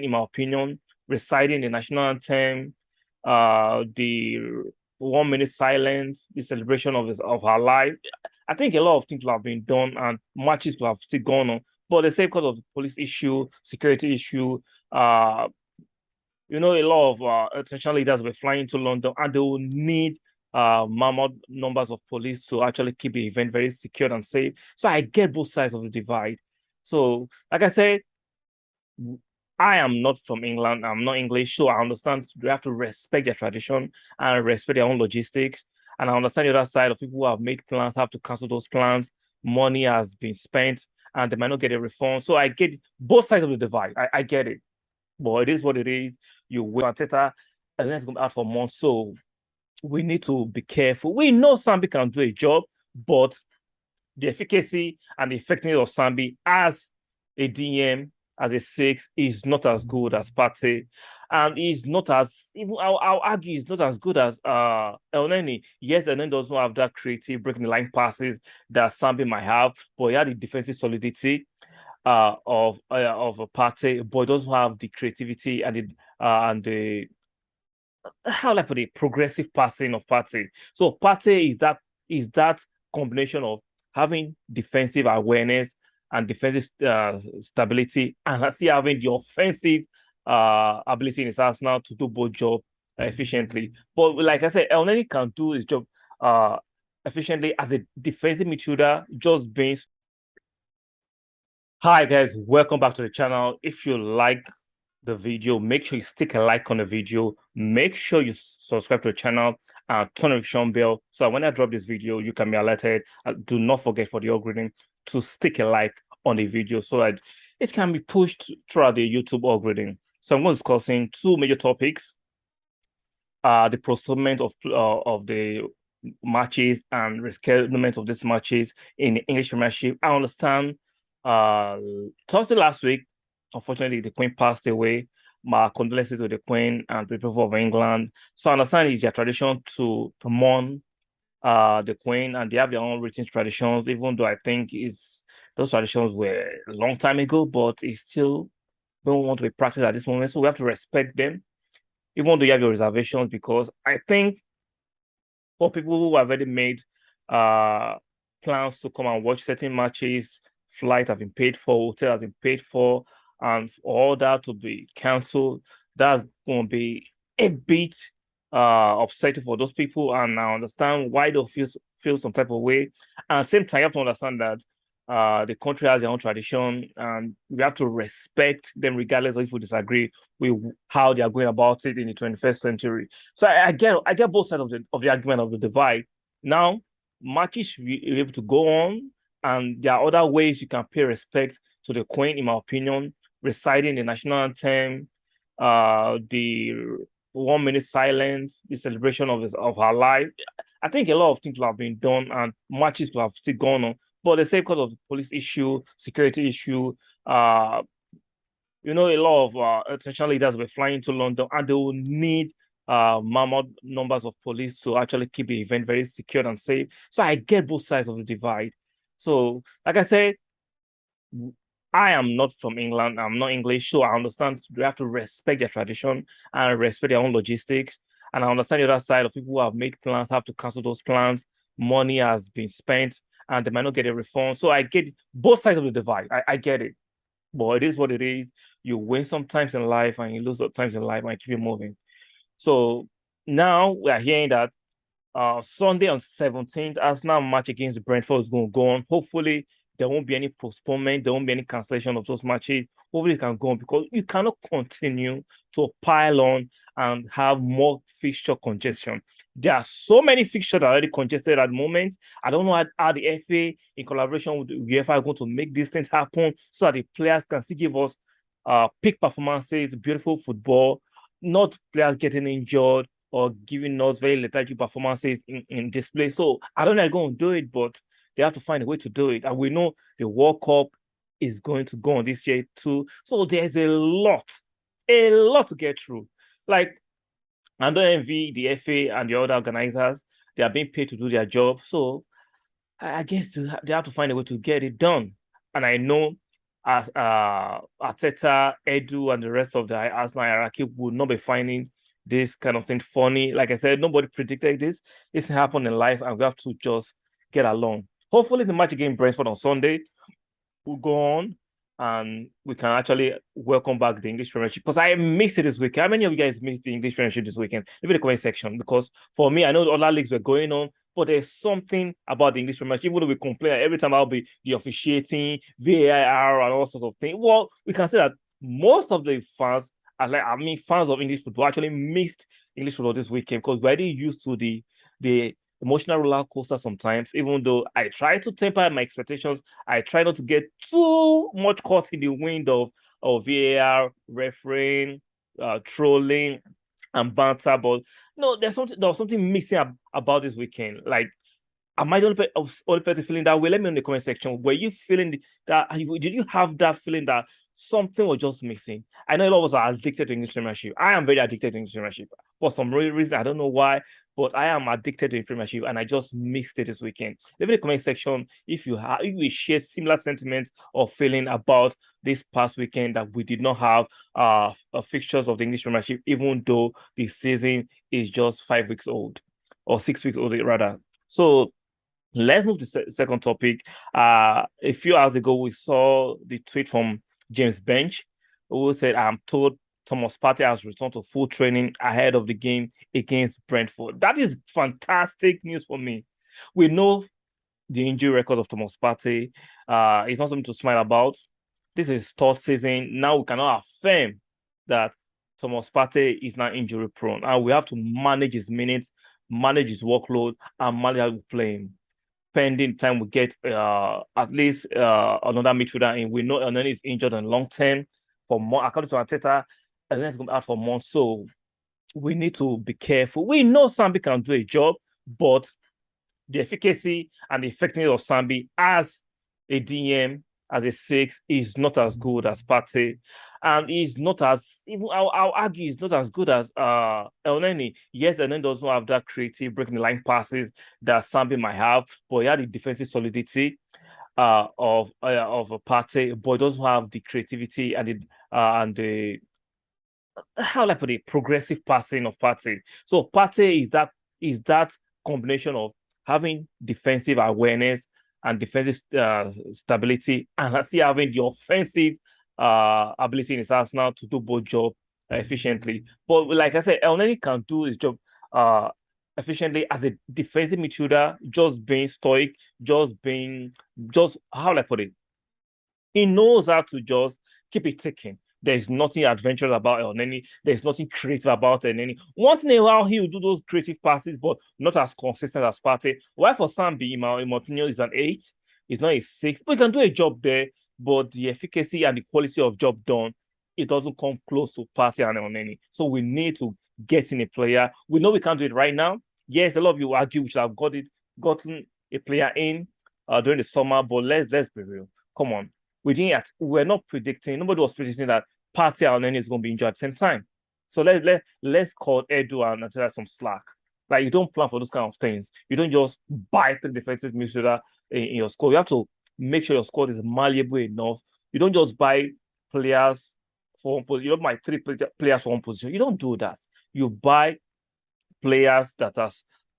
in my opinion, reciting the national anthem, the 1 minute silence, the celebration of her life. I think a lot of things have been done and matches have still gone on. But the same because of the police issue, security issue, uh, a lot of international leaders were flying to London and they will need mammoth numbers of police to actually keep the event very secure and safe. So I get both sides of the divide. So, like I said, I am not from England. I'm not English, so I understand we have to respect their tradition and respect their own logistics. And I understand the other side of people who have made plans have to cancel those plans. Money has been spent and they might not get a refund. So I get both sides of the divide. I get it. But it is what it is. You wait on Teta and then it's going to be out for months. So we need to be careful. We know Sambi can do a job, but the efficacy and the effectiveness of Sambi as a DM, as a six, is not as good as Partey. And he's not as, even I'll argue, he's not as good as Elneny. Yes, Elneny doesn't have that creative breaking the line passes that Sambi might have, but he had the defensive solidity of a Partey, but it doesn't have the creativity and the how do I put it, progressive passing of Partey. So Partey is that combination of having defensive awareness and defensive stability, and still having the offensive ability in his arsenal to do both jobs efficiently. But like I said, Elneny can do his job efficiently as a defensive midfielder, just being. Hi guys, welcome back to the channel. If you like the video, make sure you stick a like on the video. Make sure you subscribe to the channel and turn on the notification bell so when I drop this video, you can be alerted. Do not forget for the algorithm to stick a like on the video so that it can be pushed throughout the YouTube algorithm. So I'm going to discussing two major topics: the postponement of the matches and reschedulement of these matches in the English Premiership. I understand. Thursday last week, unfortunately, the Queen passed away. My condolences to the Queen and the people of England. So I understand it's their tradition to mourn the Queen, and they have their own written traditions, even though I think those traditions were a long time ago, but it still don't want to be practiced at this moment. So we have to respect them, even though you have your reservations, because I think for people who have already made uh plans to come and watch certain matches, flight have been paid for, hotel has been paid for, and for all that to be cancelled, that's going to be a bit upsetting for those people. And I understand why they'll feel some type of way. And at the same time, you have to understand that the country has their own tradition, and we have to respect them regardless of if we disagree with how they are going about it in the 21st century. So I get both sides of the argument of the divide. Now, matches should be able to go on, and there are other ways you can pay respect to the Queen, in my opinion, reciting the national anthem, the 1 minute silence, the celebration of her life. I think a lot of things have been done and matches have still gone on. But the same because of the police issue, security issue, a lot of international leaders were flying to London and they will need mammoth numbers of police to actually keep the event very secure and safe. So I get both sides of the divide. So, like I said, I am not from England. I'm not English, so I understand we have to respect their tradition and respect their own logistics. And I understand the other side of people who have made plans have to cancel those plans. Money has been spent and they might not get a refund. So I get both sides of the divide. I get it. But it is what it is. You win sometimes in life and you lose sometimes in life and keep it moving. So now we are hearing that Sunday on 17th, Arsenal match against Brentford is going to go on. Hopefully, there won't be any postponement. There won't be any cancellation of those matches. Hopefully, it can go on because you cannot continue to pile on and have more fixture congestion. There are so many fixtures that are already congested at the moment. I don't know how the FA, in collaboration with the UEFA, are going to make these things happen so that the players can still give us peak performances, beautiful football, not players getting injured or giving us very lethargic performances in display. So I don't know how they're going to do it, but they have to find a way to do it. And we know the World Cup is going to go on this year too. So there's a lot to get through. Like, I don't envy the FA and the other organizers. They are being paid to do their job. So I guess they have to find a way to get it done. And I know as Arteta, Edu, and the rest of the Arsenal hierarchy would not be finding this kind of thing funny. Like I said, nobody predicted this. This happened in life, and we have to just get along. Hopefully, the match against Brentford on Sunday will go on and we can actually welcome back the English Premiership, because I missed it this weekend. How many of you guys missed the English Premiership this weekend? Leave it in the comment section, because for me, I know the other leagues were going on, but there's something about the English Premiership. Even though we complain every time I'll be the officiating, VAR, and all sorts of things, well, we can say that most of the fans, fans of English football actually missed English football this weekend, because we're already used to the emotional roller coaster sometimes. Even though I try to temper my expectations, I try not to get too much caught in the wind of VAR, refereeing, trolling, and banter. But no, there was something missing about this weekend. Like, am I the only person feeling that way? Let me know in the comment section. Were you feeling that? Did you have that feeling that something was just missing? I know a lot of us are addicted to English Premiership. I am very addicted to English Premiership for some reason. I don't know why, but I am addicted to Premiership, and I just missed it this weekend. Leave in the comment section if you share similar sentiments or feeling about this past weekend, that we did not have fixtures of the English Premiership, even though the season is just 5 weeks old, or 6 weeks old rather. So let's move to the second topic. A few hours ago, we saw the tweet from James Bench, who said, "I'm told Thomas Partey has returned to full training ahead of the game against Brentford." That is fantastic news for me. We know the injury record of Thomas Partey. It's not something to smile about. This is third season. Now we cannot affirm that Thomas Partey is not injury prone, and we have to manage his minutes, manage his workload, and manage how we play him. Pending time we get at least another midfielder in. We know Elneny is injured on long term for more, according to Arteta, and then it's going to be out for months. So we need to be careful. We know Sambi can do a job, but the efficacy and the effectiveness of Sambi as a DM, as a six, is not as good as Partey. And he's not as, even I'll argue, he's not as good as Elneny. Yes, Elneny doesn't have that creative breaking the line passes that Sambi might have, but he had the defensive solidity of a Partey, but he doesn't have the creativity and the how I put it, progressive passing of Partey. So Partey is that combination of having defensive awareness and defensive stability, and still having the offensive ability in his arsenal to do both jobs efficiently. But like I said, Elneny can do his job efficiently as a defensive midfielder, just being stoic, just how I put it. He knows how to just keep it ticking. There's nothing adventurous about Elneny. There's nothing creative about Elneny. Once in a while, he will do those creative passes, but not as consistent as Partey. Why for Sambi, in my opinion, is an 8. It's not a 6. But he can do a job there, but the efficacy and the quality of job done, it doesn't come close to Partey and Elneny. So we need to get in a player. We know we can't do it right now. Yes, a lot of you argue we should have gotten a player in during the summer, but let's be real. Come on. We're not predicting, nobody was predicting that Partey and Elneny is going to be injured at the same time. So let's call Edu and Ateta some slack. Like, you don't plan for those kind of things. You don't just buy the defensive midfielder in your squad. You have to make sure your squad is malleable enough. You don't just buy players for one position. You don't buy 3 players for one position. You don't do that. You buy players that are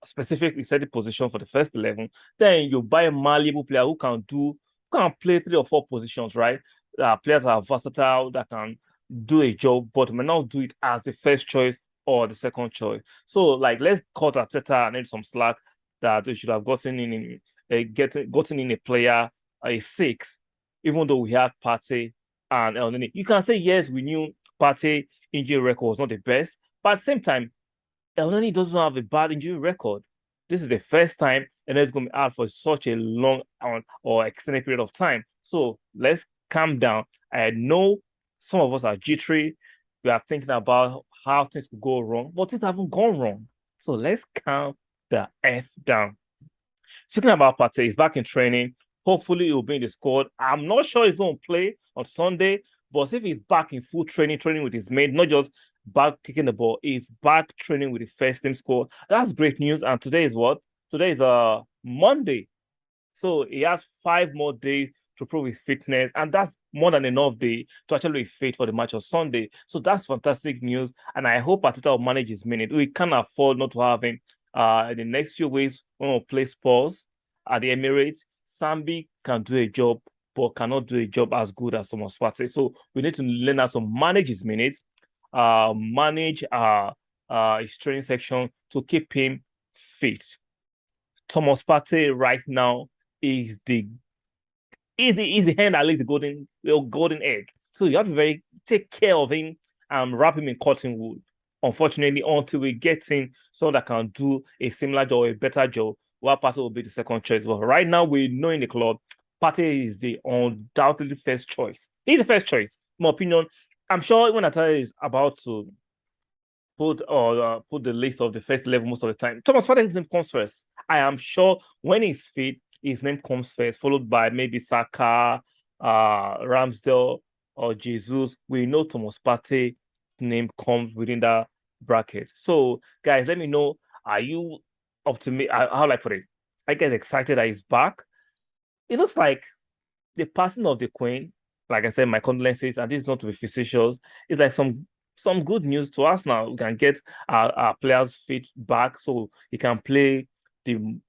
specifically set the position for the first 11. Then you buy a malleable player who can play 3 or 4 positions, right? Players are versatile, that can do a job, but may not do it as the first choice or the second choice. So, like, let's cut Arteta and then some slack that we should have gotten in a player, a 6, even though we had Partey and Elneny. You can say, yes, we knew Partey injury record was not the best, but at the same time, Elneny doesn't have a bad injury record. This is the first time, and it's going to be out for such a long or extended period of time. So let's calm down. I know some of us are jittery. We are thinking about how things could go wrong, but things haven't gone wrong. So let's calm the F down. Speaking about Partey, he's back in training. Hopefully, he'll be in the squad. I'm not sure he's going to play on Sunday, but if he's back in full training with his mate, not just back kicking the ball, he's back training with the first team squad. That's great news. And today is what? Today is Monday. So he has 5 more days to prove his fitness, and that's more than enough day to actually be fit for the match on Sunday. So that's fantastic news, and I hope Arteta will manage his minute. We can't afford not to have him. In the next few weeks, when we play Spurs at the Emirates, Sambi can do a job, but cannot do a job as good as Thomas Partey. So we need to learn how to manage his minutes, manage his training section to keep him fit. Thomas Partey right now is the hand that lays the golden egg. So you have to take care of him and wrap him in cotton wool. Unfortunately, until we get in someone that can do a similar job or a better job, well, Partey will be the second choice. But right now, we know in the club, Partey is the undoubtedly first choice. He's the first choice, in my opinion. I'm sure when Ateta is about to put the list of the first 11 most of the time, Thomas Partey's name comes first. I am sure when he's fit, his name comes first, followed by maybe Saka, Ramsdale, or Jesus. We know Thomas Partey name comes within that bracket. So, guys, let me know. Are you optimistic? How do I put it? I get excited that he's back. It looks like the passing of the Queen. Like I said, my condolences, and this is not to be facetious. It's like some good news to us now. We can get our players fit back, so he can play the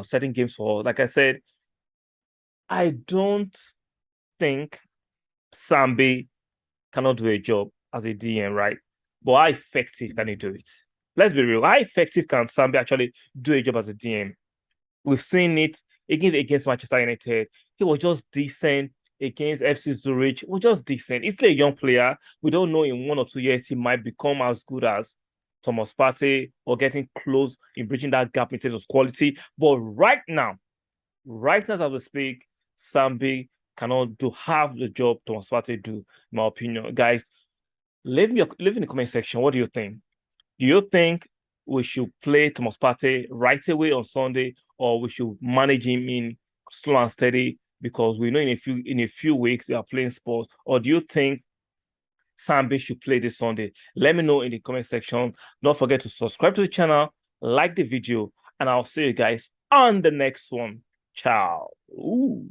certain games for. Like I said, I don't think Sambi cannot do a job as a DM, right? But how effective can he do it? Let's be real. How effective can Sambi actually do a job as a DM? We've seen it against Manchester United. He was just decent. Against FC Zurich, was just decent. He's still a young player. We don't know in 1 or 2 years he might become as good as Thomas Partey or getting close in bridging that gap in terms of quality. But right now as we speak, Sambi cannot do half the job Thomas Partey do, in my opinion. Guys, leave in the comment section. What do you think? Do you think we should play Thomas Partey right away on Sunday, or we should manage him in slow and steady? Because we know in a few weeks we are playing Spurs. Or do you think Sambi should play this Sunday? Let me know in the comment section. Don't forget to subscribe to the channel, like the video, and I'll see you guys on the next one. Ciao. Ooh.